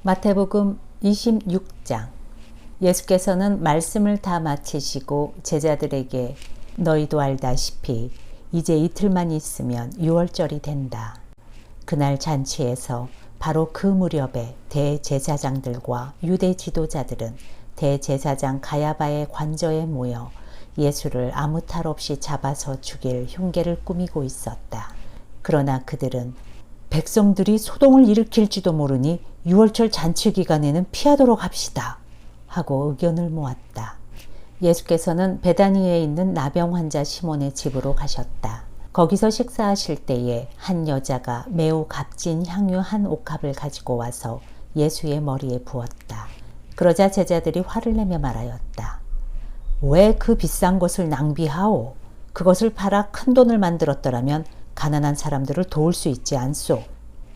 마태복음 26장. 예수께서는 말씀을 다 마치시고 제자들에게 너희도 알다시피 이제 이틀만 있으면 유월절이 된다. 그날 잔치에서 바로 그 무렵에 대제사장들과 유대 지도자들은 대제사장 가야바의 관저에 모여 예수를 아무 탈 없이 잡아서 죽일 흉계를 꾸미고 있었다. 그러나 그들은 백성들이 소동을 일으킬지도 모르니 유월절 잔치 기간에는 피하도록 합시다 하고 의견을 모았다. 예수께서는 베다니에 있는 나병 환자 시몬의 집으로 가셨다. 거기서 식사하실 때에 한 여자가 매우 값진 향유 한 옥합을 가지고 와서 예수의 머리에 부었다. 그러자 제자들이 화를 내며 말하였다. 왜 그 비싼 것을 낭비하오? 그것을 팔아 큰 돈을 만들었더라면 가난한 사람들을 도울 수 있지 않소.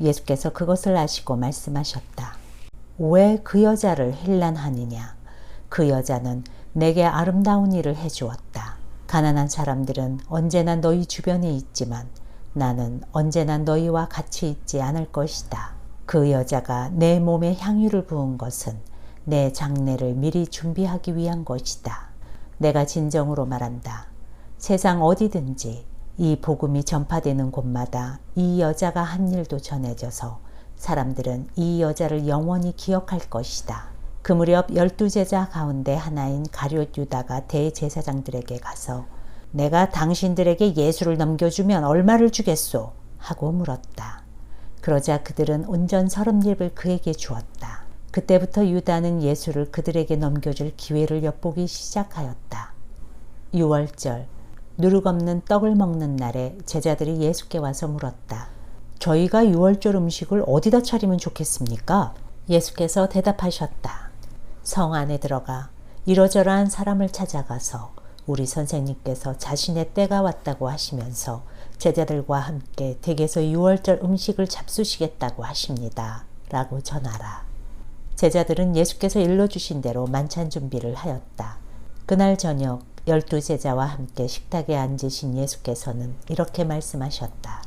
예수께서 그것을 아시고 말씀하셨다. 왜 그 여자를 힐난하느냐? 그 여자는 내게 아름다운 일을 해주었다. 가난한 사람들은 언제나 너희 주변에 있지만 나는 언제나 너희와 같이 있지 않을 것이다. 그 여자가 내 몸에 향유를 부은 것은 내 장례를 미리 준비하기 위한 것이다. 내가 진정으로 말한다. 세상 어디든지 이 복음이 전파되는 곳마다 이 여자가 한 일도 전해져서 사람들은 이 여자를 영원히 기억할 것이다. 그 무렵 12제자 가운데 하나인 가룟 유다가 대제사장들에게 가서 내가 당신들에게 예수를 넘겨주면 얼마를 주겠소? 하고 물었다. 그러자 그들은 온전 30립을 그에게 주었다. 그때부터 유다는 예수를 그들에게 넘겨줄 기회를 엿보기 시작하였다. 유월절 누룩없는 떡을 먹는 날에 제자들이 예수께 와서 물었다. 저희가 유월절 음식을 어디다 차리면 좋겠습니까? 예수께서 대답하셨다. 성 안에 들어가 이러저러한 사람을 찾아가서 우리 선생님께서 자신의 때가 왔다고 하시면서 제자들과 함께 댁에서 유월절 음식을 잡수시겠다고 하십니다. 라고 전하라. 제자들은 예수께서 일러주신 대로 만찬 준비를 하였다. 그날 저녁 12제자와 함께 식탁에 앉으신 예수께서는 이렇게 말씀하셨다.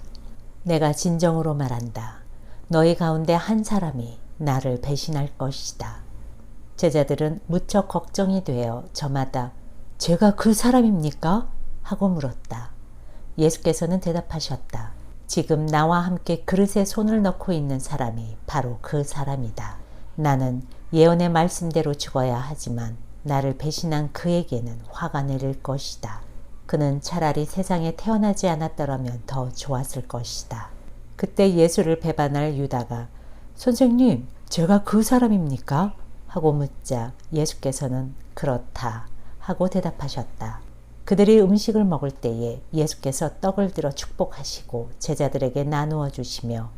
내가 진정으로 말한다. 너희 가운데 한 사람이 나를 배신할 것이다. 제자들은 무척 걱정이 되어 저마다 제가 그 사람입니까? 하고 물었다. 예수께서는 대답하셨다. 지금 나와 함께 그릇에 손을 넣고 있는 사람이 바로 그 사람이다. 나는 예언의 말씀대로 죽어야 하지만 나를 배신한 그에게는 화가 내릴 것이다. 그는 차라리 세상에 태어나지 않았더라면 더 좋았을 것이다. 그때 예수를 배반할 유다가 선생님, 제가 그 사람입니까? 하고 묻자 예수께서는 그렇다 하고 대답하셨다. 그들이 음식을 먹을 때에 예수께서 떡을 들어 축복하시고 제자들에게 나누어 주시며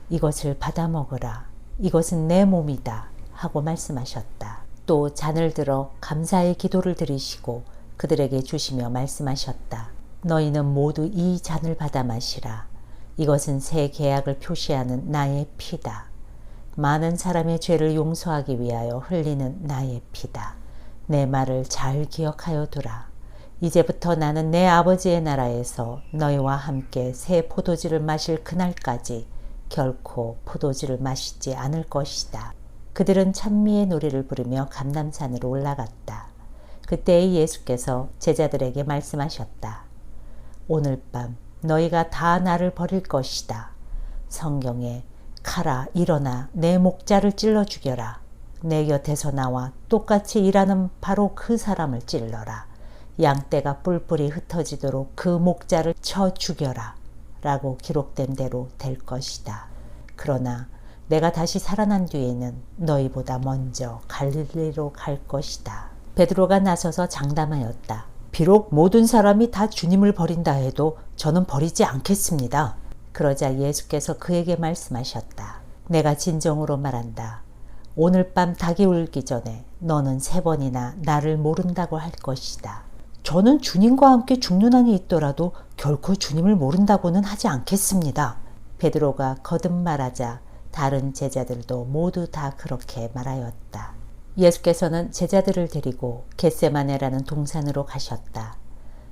이것을 받아 먹으라. 이것은 내 몸이다 하고 말씀하셨다. 또 잔을 들어 감사의 기도를 드리시고 그들에게 주시며 말씀하셨다. 너희는 모두 이 잔을 받아 마시라. 이것은 새 계약을 표시하는 나의 피다. 많은 사람의 죄를 용서하기 위하여 흘리는 나의 피다. 내 말을 잘 기억하여 두라. 이제부터 나는 내 아버지의 나라에서 너희와 함께 새 포도주를 마실 그날까지 결코 포도주를 마시지 않을 것이다. 그들은 찬미의 노래를 부르며 감람산으로 올라갔다. 그때 예수께서 제자들에게 말씀하셨다. 오늘 밤 너희가 다 나를 버릴 것이다. 성경에 가라 일어나 내 목자를 찔러 죽여라. 내 곁에서 나와 똑같이 일하는 바로 그 사람을 찔러라. 양떼가 뿔뿔이 흩어지도록 그 목자를 쳐 죽여라. 라고 기록된 대로 될 것이다. 그러나 내가 다시 살아난 뒤에는 너희보다 먼저 갈릴리로 갈 것이다. 베드로가 나서서 장담하였다. 비록 모든 사람이 다 주님을 버린다 해도 저는 버리지 않겠습니다. 그러자 예수께서 그에게 말씀하셨다. 내가 진정으로 말한다. 오늘 밤 닭이 울기 전에 너는 3번이나 나를 모른다고 할 것이다. 저는 주님과 함께 죽는 한이 있더라도 결코 주님을 모른다고는 하지 않겠습니다. 베드로가 거듭 말하자 다른 제자들도 모두 다 그렇게 말하였다. 예수께서는 제자들을 데리고 겟세마네라는 동산으로 가셨다.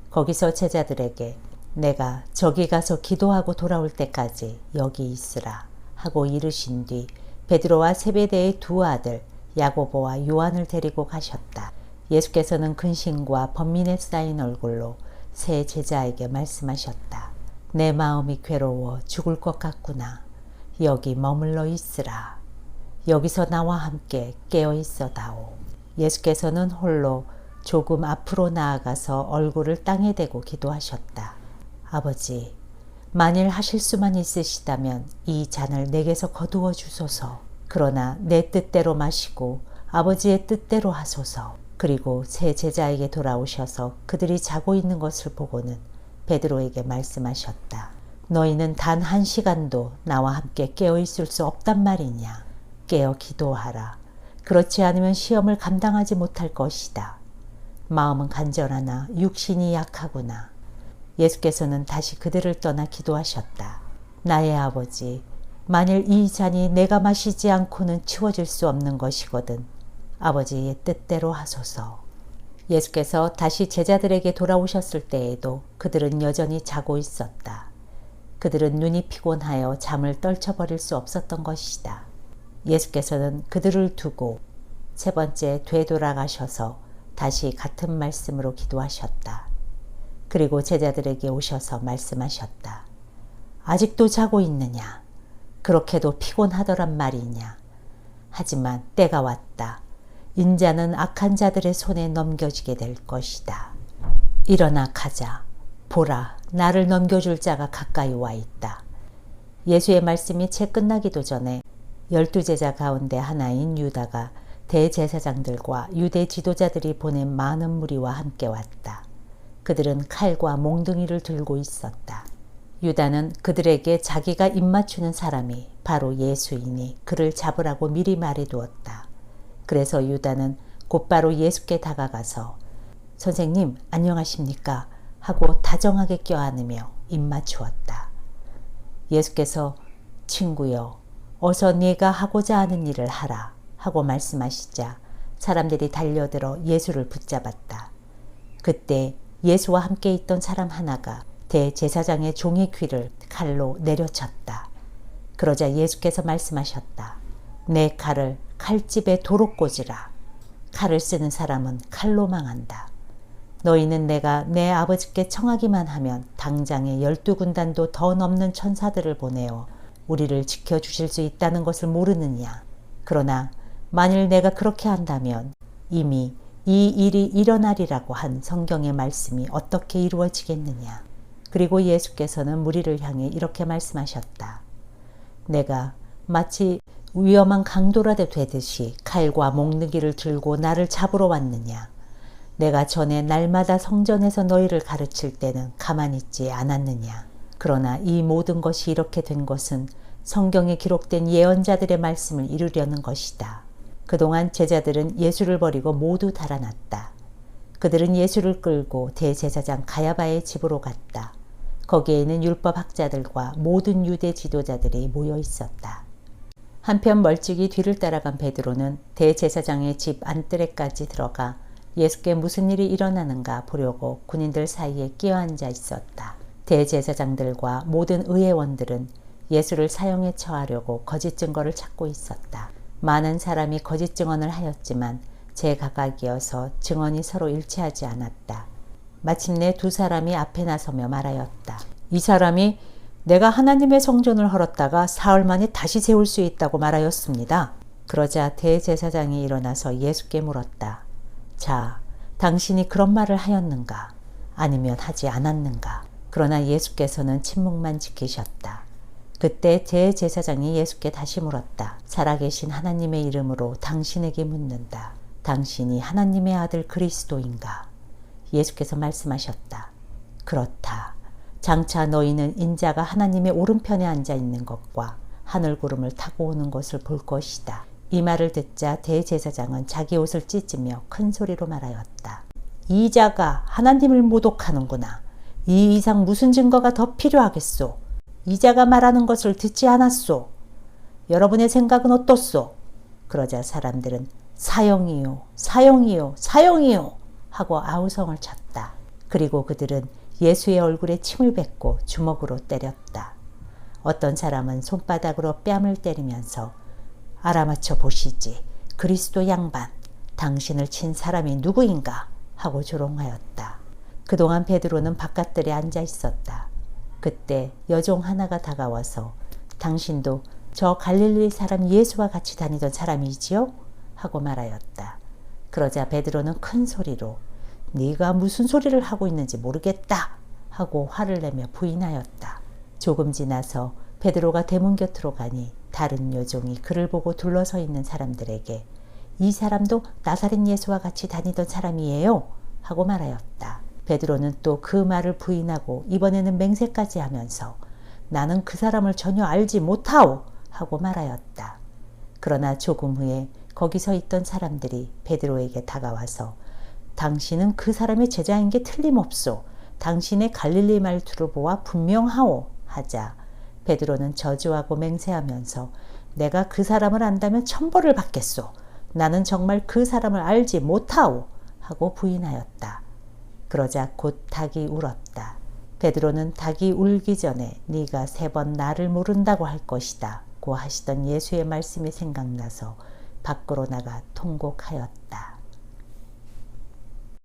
거기서 제자들에게 내가 저기 가서 기도하고 돌아올 때까지 여기 있으라 하고 이르신 뒤 베드로와 세베대의 두 아들 야고보와 요한을 데리고 가셨다. 예수께서는 근심과 번민에 쌓인 얼굴로 세 제자에게 말씀하셨다. 내 마음이 괴로워 죽을 것 같구나. 여기 머물러 있으라. 여기서 나와 함께 깨어 있어다오. 예수께서는 홀로 조금 앞으로 나아가서 얼굴을 땅에 대고 기도하셨다. 아버지, 만일 하실 수만 있으시다면 이 잔을 내게서 거두어 주소서. 그러나 내 뜻대로 마시고 아버지의 뜻대로 하소서. 그리고 세 제자에게 돌아오셔서 그들이 자고 있는 것을 보고는 베드로에게 말씀하셨다. 너희는 단 1시간도 나와 함께 깨어 있을 수 없단 말이냐. 깨어 기도하라. 그렇지 않으면 시험을 감당하지 못할 것이다. 마음은 간절하나 육신이 약하구나. 예수께서는 다시 그들을 떠나 기도하셨다. 나의 아버지, 만일 이 잔이 내가 마시지 않고는 치워질 수 없는 것이거든 아버지의 뜻대로 하소서. 예수께서 다시 제자들에게 돌아오셨을 때에도 그들은 여전히 자고 있었다. 그들은 눈이 피곤하여 잠을 떨쳐버릴 수 없었던 것이다. 예수께서는 그들을 두고 세 번째 되돌아가셔서 다시 같은 말씀으로 기도하셨다. 그리고 제자들에게 오셔서 말씀하셨다. 아직도 자고 있느냐? 그렇게도 피곤하더란 말이냐? 하지만 때가 왔다. 인자는 악한 자들의 손에 넘겨지게 될 것이다. 일어나 가자. 보라, 나를 넘겨줄 자가 가까이 와 있다. 예수의 말씀이 채 끝나기도 전에 12제자 가운데 하나인 유다가 대제사장들과 유대 지도자들이 보낸 많은 무리와 함께 왔다. 그들은 칼과 몽둥이를 들고 있었다. 유다는 그들에게 자기가 입맞추는 사람이 바로 예수이니 그를 잡으라고 미리 말해두었다. 그래서 유다는 곧바로 예수께 다가가서 선생님 안녕하십니까 하고 다정하게 껴안으며 입맞추었다. 예수께서 친구여 어서 네가 하고자 하는 일을 하라 하고 말씀하시자 사람들이 달려들어 예수를 붙잡았다. 그때 예수와 함께 있던 사람 하나가 대제사장의 종의 귀를 칼로 내려쳤다. 그러자 예수께서 말씀하셨다. 내 칼을 칼집에 도로 꽂으라. 칼을 쓰는 사람은 칼로 망한다. 너희는 내가 내 아버지께 청하기만 하면 당장에 12군단도 더 넘는 천사들을 보내어 우리를 지켜주실 수 있다는 것을 모르느냐. 그러나 만일 내가 그렇게 한다면 이미 이 일이 일어나리라고 한 성경의 말씀이 어떻게 이루어지겠느냐. 그리고 예수께서는 무리를 향해 이렇게 말씀하셨다. 내가 마치 위험한 강도라도 되듯이 칼과 몽둥이를 들고 나를 잡으러 왔느냐. 내가 전에 날마다 성전에서 너희를 가르칠 때는 가만히 있지 않았느냐. 그러나 이 모든 것이 이렇게 된 것은 성경에 기록된 예언자들의 말씀을 이루려는 것이다. 그동안 제자들은 예수를 버리고 모두 달아났다. 그들은 예수를 끌고 대제사장 가야바의 집으로 갔다. 거기에는 율법학자들과 모든 유대 지도자들이 모여 있었다. 한편 멀찍이 뒤를 따라간 베드로는 대제사장의 집 안뜰에까지 들어가 예수께 무슨 일이 일어나는가 보려고 군인들 사이에 끼어앉아 있었다. 대제사장들과 모든 의회원들은 예수를 사형에 처하려고 거짓 증거를 찾고 있었다. 많은 사람이 거짓 증언을 하였지만 제각각이어서 증언이 서로 일치하지 않았다. 마침내 두 사람이 앞에 나서며 말하였다. 이 사람이 내가 하나님의 성전을 헐었다가 사흘 만에 다시 세울 수 있다고 말하였습니다. 그러자 대제사장이 일어나서 예수께 물었다. 자, 당신이 그런 말을 하였는가? 아니면 하지 않았는가? 그러나 예수께서는 침묵만 지키셨다. 그때 대제사장이 예수께 다시 물었다. 살아계신 하나님의 이름으로 당신에게 묻는다. 당신이 하나님의 아들 그리스도인가? 예수께서 말씀하셨다. 그렇다. 장차 너희는 인자가 하나님의 오른편에 앉아 있는 것과 하늘구름을 타고 오는 것을 볼 것이다. 이 말을 듣자 대제사장은 자기 옷을 찢으며 큰 소리로 말하였다. 이 자가 하나님을 모독하는구나. 이 이상 무슨 증거가 더 필요하겠소? 이 자가 말하는 것을 듣지 않았소? 여러분의 생각은 어떻소? 그러자 사람들은 사형이요, 사형이요, 사형이요 하고 아우성을 쳤다. 그리고 그들은 예수의 얼굴에 침을 뱉고 주먹으로 때렸다. 어떤 사람은 손바닥으로 뺨을 때리면서 알아맞혀 보시지. 그리스도 양반, 당신을 친 사람이 누구인가? 하고 조롱하였다. 그동안 베드로는 바깥들에 앉아 있었다. 그때 여종 하나가 다가와서 당신도 저 갈릴리 사람 예수와 같이 다니던 사람이지요? 하고 말하였다. 그러자 베드로는 큰 소리로 네가 무슨 소리를 하고 있는지 모르겠다 하고 화를 내며 부인하였다. 조금 지나서 베드로가 대문 곁으로 가니 다른 여종이 그를 보고 둘러서 있는 사람들에게 이 사람도 나사렛 예수와 같이 다니던 사람이에요 하고 말하였다. 베드로는 또 그 말을 부인하고 이번에는 맹세까지 하면서 나는 그 사람을 전혀 알지 못하오 하고 말하였다. 그러나 조금 후에 거기 서 있던 사람들이 베드로에게 다가와서 당신은 그 사람의 제자인 게 틀림없소. 당신의 갈릴리 말투를 보아 분명하오 하자 베드로는 저주하고 맹세하면서 내가 그 사람을 안다면 천벌을 받겠소. 나는 정말 그 사람을 알지 못하오 하고 부인하였다. 그러자 곧 닭이 울었다. 베드로는 닭이 울기 전에 네가 3번 나를 모른다고 할 것이다 고 하시던 예수의 말씀이 생각나서 밖으로 나가 통곡하였다.